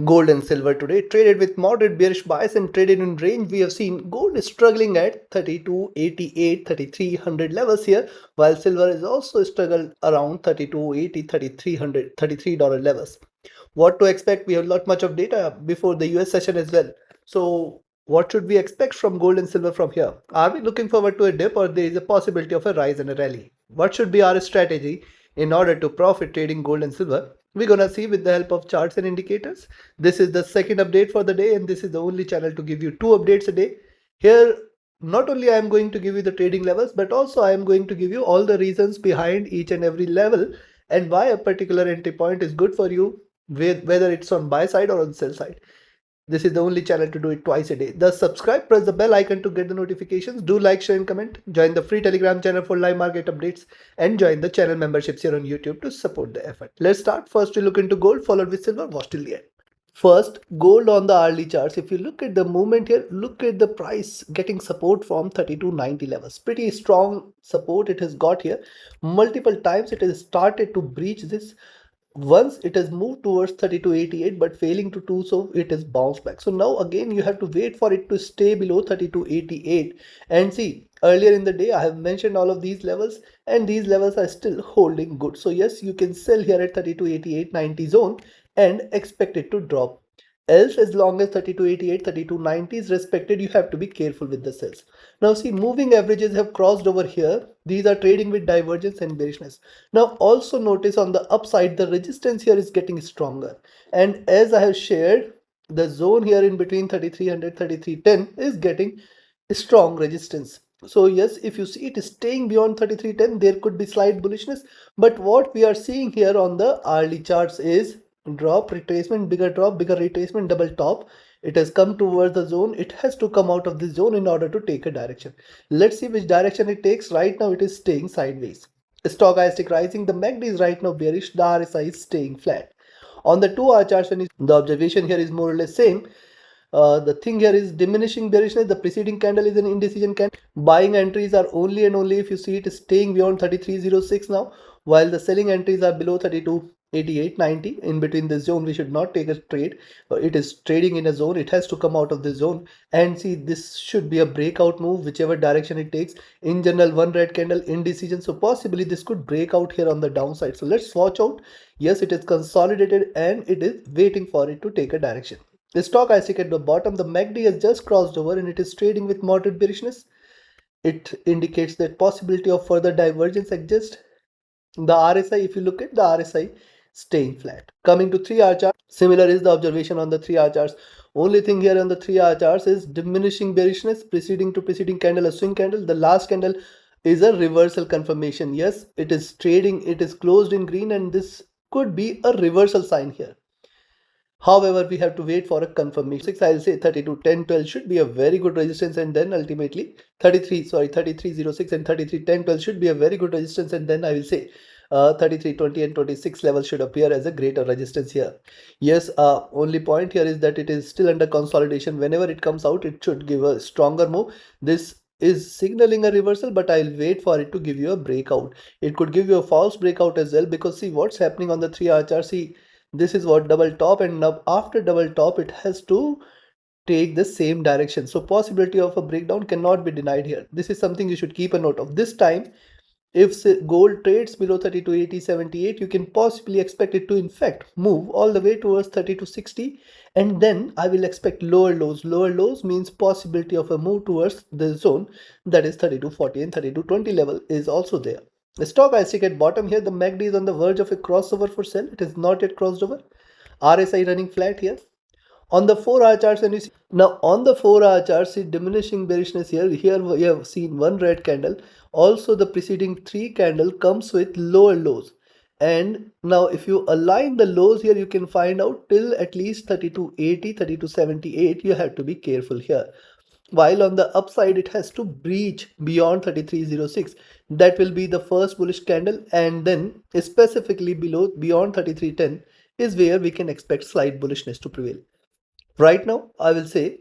Gold and silver today traded with moderate bearish bias and traded in range. We have seen gold is struggling at 3288, 3300 levels here, while silver is also struggled around 3280, 3300, $33 levels. What to expect? We have not much of data before the US session as well. So what should we expect from gold and silver from here? Are we looking forward to a dip, or there is a possibility of a rise and a rally? What should be our strategy in order to profit trading gold and silver? We're gonna see with the help of charts and indicators. This is the second update for the day, and this is the only channel to give you 2 updates a day. Here, not only I am going to give you the trading levels, but also I am going to give you all the reasons behind each and every level and why a particular entry point is good for you, whether it's on buy side or on sell side. This is the only channel to do it twice a day. Thus, subscribe, press the bell icon to get the notifications. Do like, share, and comment. Join the free Telegram channel for live market updates, and join the channel memberships here on YouTube to support the effort. Let's start. First, we look into gold, followed with silver. Watch till the end. First, gold on the hourly charts. If you look at the movement here, look at the price getting support from 3290 levels. Pretty strong support it has got here. Multiple times it has started to breach this. Once it has moved towards 3288, but failing to do so, it has bounced back. So now again you have to wait for it to stay below 3288. And see, earlier in the day I have mentioned all of these levels, and these levels are still holding good. So yes, you can sell here at 3288.90 zone and expect it to drop. Else, as long as 3288, 3290 is respected, you have to be careful with the sells. Now see, moving averages have crossed over here. These are trading with divergence and bearishness. Now also notice on the upside, the resistance here is getting stronger. And as I have shared, the zone here in between 3300, 3310 is getting strong resistance. So yes, if you see it is staying beyond 3310, there could be slight bullishness. But what we are seeing here on the hourly charts is drop, retracement, bigger drop, bigger retracement, double top. It has come towards the zone. It has to come out of this zone in order to take a direction. Let's see which direction it takes. Right now it is staying sideways. Stochastic rising. The MACD is right now bearish. The RSI is staying flat. On the 2 hour charts, the observation here is more or less same. The thing here is diminishing bearishness. The preceding candle is an indecision candle. Buying entries are only and only if you see it is staying beyond 3306 now, while the selling entries are below 3288.90. In between this zone, we should not take a trade. It is trading in a zone. It has to come out of the zone. And see, this should be a breakout move, whichever direction it takes. In general, one red candle, indecision. So possibly this could break out here on the downside. So let's watch out. Yes, it is consolidated and it is waiting for it to take a direction. The stochastic at the bottom, the MACD has just crossed over and it is trading with moderate bearishness. It indicates that possibility of further divergence exists. The RSI, if you look at the RSI, staying flat. Coming to 3-hour chart, similar is the observation on the 3-hour charts. Only thing here on the 3-hour charts is diminishing bearishness, preceding candle, a swing candle. The last candle is a reversal confirmation. Yes, it is trading, it is closed in green, and this could be a reversal sign here. However, we have to wait for a confirmation. I'll say 32, 10, 12 should be a very good resistance, and then ultimately 3306 and 33, 10, 12 should be a very good resistance, and then I will say 33, 20 and 26 levels should appear as a greater resistance here. Yes, only point here is that it is still under consolidation. Whenever it comes out, it should give a stronger move. This is signaling a reversal, but I'll wait for it to give you a breakout. It could give you a false breakout as well, because see what's happening on the 3-hour chart. See, this is what double top, and now after double top it has to take the same direction. So possibility of a breakdown cannot be denied here. This is something you should keep a note of. This time, if gold trades below 3280.78, you can possibly expect it to in fact move all the way towards 3260, and then I will expect lower lows. Lower lows means possibility of a move towards the zone, that is 3240 and 3220 level is also there. The stochastic at bottom here, the MACD is on the verge of a crossover for sell. It is not yet crossed over. RSI running flat here. On the 4-hour charts, and you see now on the 4-hour charts, see diminishing bearishness here. Here we have seen one red candle. Also, the preceding 3 candle comes with lower lows. And now if you align the lows here, you can find out till at least 3280, 3278. You have to be careful here. While on the upside, it has to breach beyond 3306. That will be the first bullish candle, and then specifically below beyond 3310 is where we can expect slight bullishness to prevail. Right now, I will say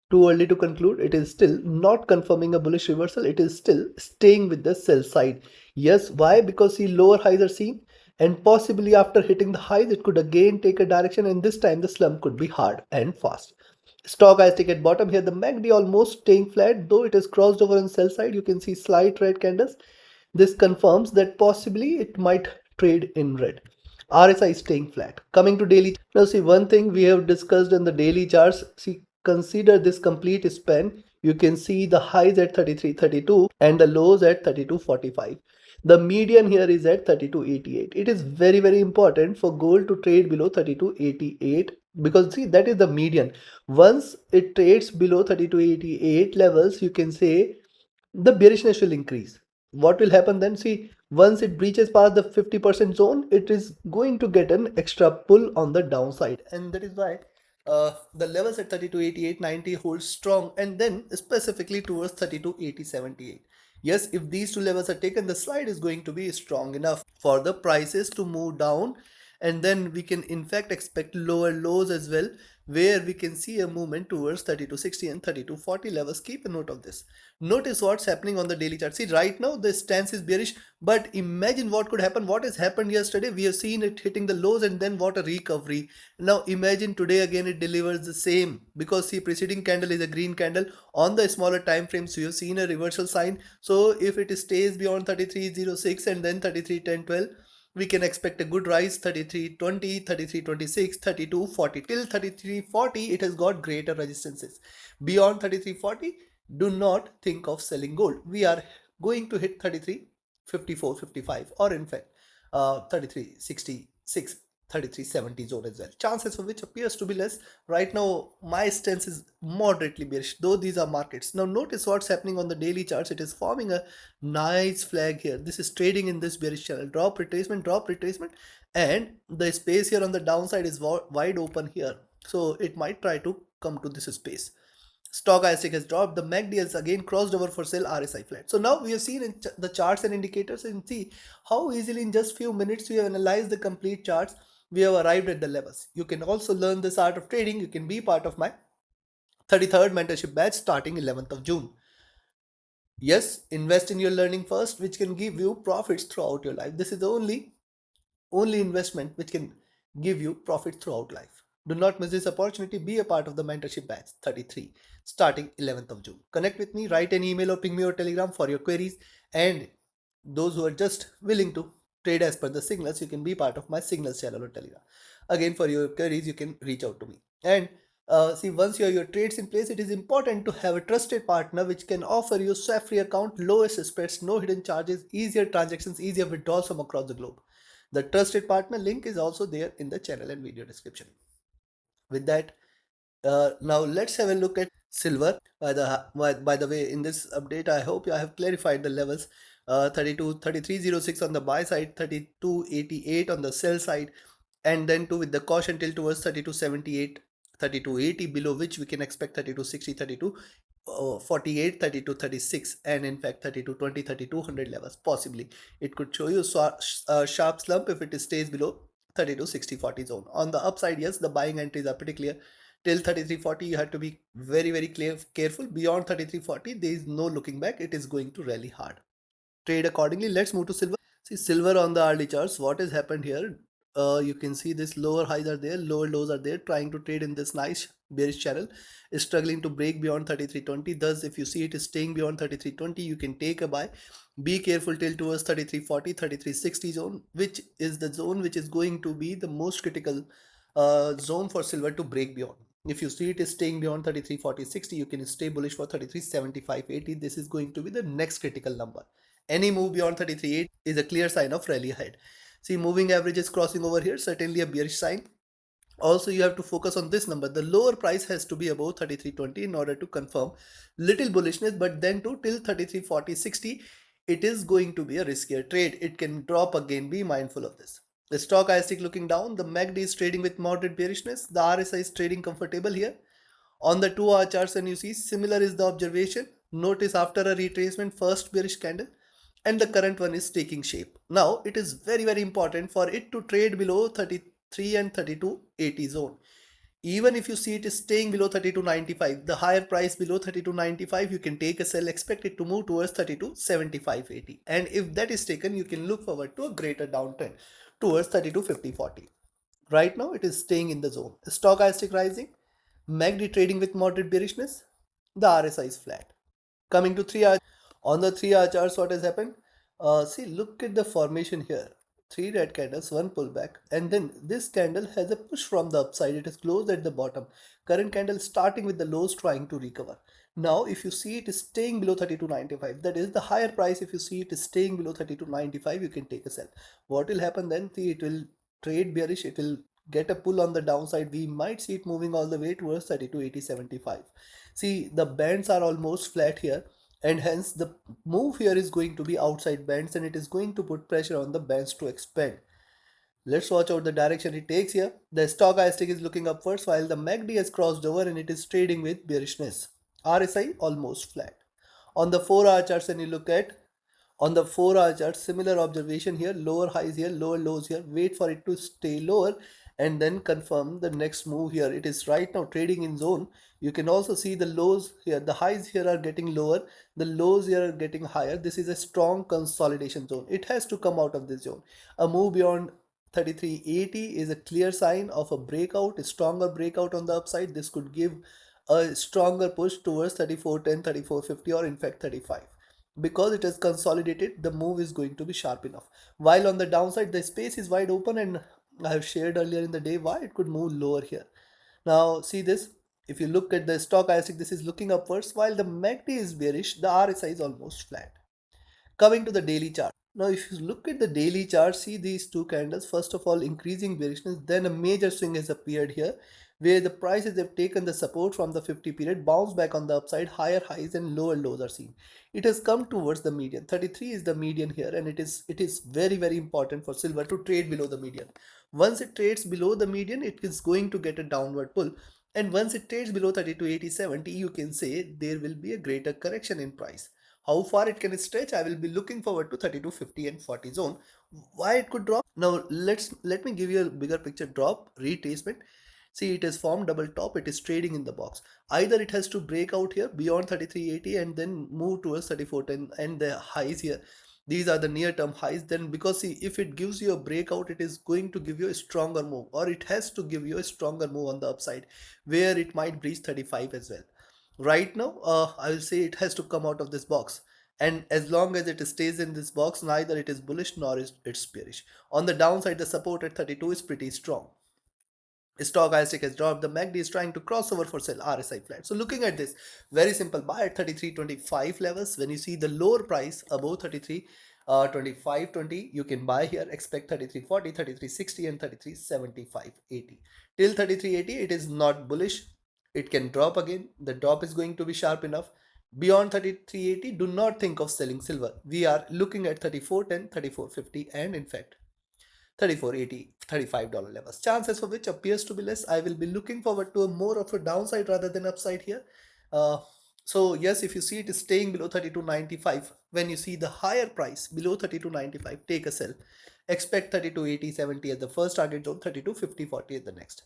too early to conclude. It is still not confirming a bullish reversal. It is still staying with the sell side. Yes, why? Because see, lower highs are seen, and possibly after hitting the highs it could again take a direction, and this time the slump could be hard and fast. Stochastic at bottom here, the MACD almost staying flat, though it has crossed over on sell side. You can see slight red candles. This confirms that possibly it might trade in red. RSI staying flat. Coming to daily. Now see, one thing we have discussed in the daily charts. See, consider this complete span. You can see the highs at 33.32 and the lows at 32.45. The median here is at 32.88. It is very, very important for gold to trade below 32.88, because see, that is the median. Once it trades below 32.88 levels, you can say the bearishness will increase. What will happen then? See, once it breaches past the 50% zone, it is going to get an extra pull on the downside, and that is why the levels at 32.88.90 hold strong, and then specifically towards 32.80.78. Yes, if these two levels are taken, the slide is going to be strong enough for the prices to move down, and then we can in fact expect lower lows as well, where we can see a movement towards 3260 and 3240 levels. Keep a note of this. Notice what's happening on the daily chart. See, right now the stance is bearish, but imagine what could happen. What has happened yesterday? We have seen it hitting the lows, and then what a recovery. Now imagine today again it delivers the same, because see, preceding candle is a green candle. On the smaller time frames you have seen a reversal sign. So if it stays beyond 3306 and then 33.10.12, we can expect a good rise. 33.20, 33.26, 32.40. Till 33.40 it has got greater resistances. Beyond 33.40, do not think of selling gold. We are going to hit 33.54, 55, or in fact 33.66, 33.70 zone as well. Chances for which appears to be less. Right now my stance is moderately bearish, though these are markets. Now notice what's happening on the daily charts. It is forming a nice flag here. This is trading in this bearish channel. Drop retracement, and the space here on the downside is wide open here, so it might try to come to this space. Stochastic has dropped. The MACD has again crossed over for sell. RSI flat. So now we have seen in the charts and indicators, and see how easily in just few minutes we have analyzed the complete charts. We have arrived at the levels. You can also learn this art of trading. You can be part of my 33rd mentorship batch starting 11th of June. Yes, invest in your learning first, which can give you profits throughout your life. This is the only investment which can give you profit throughout life. Do not miss this opportunity. Be a part of the mentorship batch 33 starting 11th of June. Connect with me, write an email or ping me or telegram for your queries, and those who are just willing to trade as per the signals, you can be part of my signals channel or telegram. Again, for your queries you can reach out to me. And see, once you have your trades in place, it is important to have a trusted partner which can offer you swap free account, lowest spreads, no hidden charges, easier transactions, easier withdrawals from across the globe. The trusted partner link is also there in the channel and video description. With that, now let's have a look at silver. By the way, in this update I hope I have clarified the levels. 33.06 on the buy side, 32.88 on the sell side, and then with the caution till towards 32.78, 32.80, below which we can expect 32.60, 32.48, 32.36, and in fact 32.20, 32.00 levels. Possibly it could show you a sharp slump if it stays below 32.60.40 zone. On the upside, yes, the buying entries are pretty clear. Till 33.40 you have to be very, very careful. Beyond 33.40 there is no looking back. It is going to rally hard. Trade accordingly. Let's move to silver. See, silver on the hourly charts, what has happened here? You can see this lower highs are there, lower lows are there, trying to trade in this nice bearish channel, is struggling to break beyond 33.20. Thus, if you see it is staying beyond 33.20, you can take a buy. Be careful till towards 33.40, 33.60 zone, which is the zone which is going to be the most critical zone for silver to break beyond. If you see it is staying beyond 33.40.60, you can stay bullish for 33.75.80. This is going to be the next critical number. Any move beyond 33.8 is a clear sign of rally ahead. See, moving averages crossing over here, certainly a bearish sign. Also, you have to focus on this number. The lower price has to be above 33.20 in order to confirm little bullishness, but then till 33.40.60, it is going to be a riskier trade. It can drop again. Be mindful of this. The stochastic looking down. The MACD is trading with moderate bearishness. The RSI is trading comfortable here. On the 2-hour charts, and you see similar is the observation. Notice after a retracement, first bearish candle, and the current one is taking shape. Now it is very, very important for it to trade below 33 and 32.80 zone. Even if you see it is staying below 32.95, the higher price below 32.95, you can take a sell, expect it to move towards 32.75.80. And if that is taken, you can look forward to a greater downtrend. towards 32, 50, 40. Right now it is staying in the zone. Stochastic rising, MACD trading with moderate bearishness, the RSI is flat. Coming to 3 hour, on the 3 hour charts, what has happened? See, look at the formation here. Three red candles, one pullback, and then this candle has a push from the upside. It is closed at the bottom. Current candle starting with the lows trying to recover. Now, if you see it is staying below 32.95, that is the higher price. If you see it is staying below 32.95, you can take a sell. What will happen then? See, it will trade bearish. It will get a pull on the downside. We might see it moving all the way towards 32.8075. See, the bands are almost flat here, and hence the move here is going to be outside bands, and it is going to put pressure on the bands to expand. Let's watch out the direction it takes here. The stochastic is looking upwards while the MACD has crossed over and it is trading with bearishness. RSI almost flat. On the 4 hour charts, when you look at on the 4 hour chart, similar observation here, lower highs here, lower lows here, wait for it to stay lower and then confirm the next move here. It is right now trading in zone. You can also see the lows here, the highs here are getting lower, the lows here are getting higher. This is a strong consolidation zone. It has to come out of this zone. A move beyond 3380 is a clear sign of a breakout, a stronger breakout on the upside. This could give a stronger push towards 3410, 3450, or in fact 35. Because it has consolidated, the move is going to be sharp enough. While on the downside, the space is wide open, and I have shared earlier in the day why it could move lower here. Now see this. If you look at the stochastic, this is looking upwards while the MACD is bearish, the RSI is almost flat. Coming to the daily chart. Now, if you look at the daily chart, see these two candles. First of all, increasing bearishness, then a major swing has appeared here where the prices have taken the support from the 50 period, bounce back on the upside, higher highs and lower lows are seen. It has come towards the median. 33 is the median here, and it is very important for silver to trade below the median. Once it trades below the median, it is going to get a downward pull. And once it trades below 32.8070, you can say there will be a greater correction in price. How far it can stretch, I will be looking forward to 32, 50 and 40 zone. Why it could drop? Now let me give you a bigger picture. Drop, retracement. See, it has formed double top. It is trading in the box. Either it has to break out here beyond 33.80 and then move towards 34.10 and the highs here. These are the near term highs. Then because see, if it gives you a breakout, it is going to give you a stronger move, or it has to give you a stronger move on the upside where it might breach 35 as well. Right now, I will say it has to come out of this box. And as long as it stays in this box, neither it is bullish nor is it's bearish. On the downside, the support at 32 is pretty strong. Stochastic has dropped. The MACD is trying to cross over for sell. RSI flat. So looking at this, very simple. Buy at 33.25 levels. When you see the lower price above 33, 25.20, you can buy here. Expect 33.40, 33.60 and 33.75.80. Till 33.80, it is not bullish. It can drop again. The drop is going to be sharp enough. Beyond 33.80, do not think of selling silver. We are looking at 34.10, 34.50 and in fact 34.80, $35 levels. Chances for which appears to be less. I will be looking forward to a more of a downside rather than upside here. So yes, if you see it is staying below 32.95, when you see the higher price below 32.95, take a sell. Expect 32.80, 70 as the first target zone, 32.50, 40 at the next.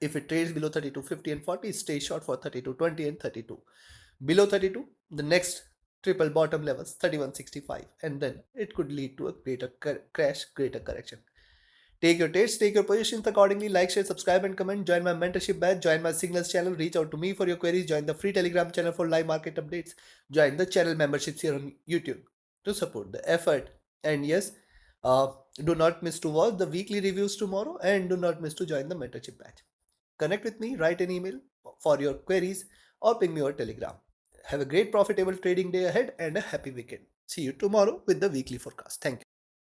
If it trades below 32.50 and 40, stay short for 32.20 and 32. Below 32, the next triple bottom levels 31.65, and then it could lead to a greater crash, greater correction. Take your trades, take your positions accordingly. Like, share, subscribe and comment. Join my mentorship batch, join my signals channel, reach out to me for your queries, join the free Telegram channel for live market updates, join the channel memberships here on YouTube to support the effort. And yes, do not miss to watch the weekly reviews tomorrow, and do not miss to join the mentorship batch. Connect with me, write an email for your queries or ping me over Telegram. Have a great profitable trading day ahead and a happy weekend. See you tomorrow with the weekly forecast. Thank you.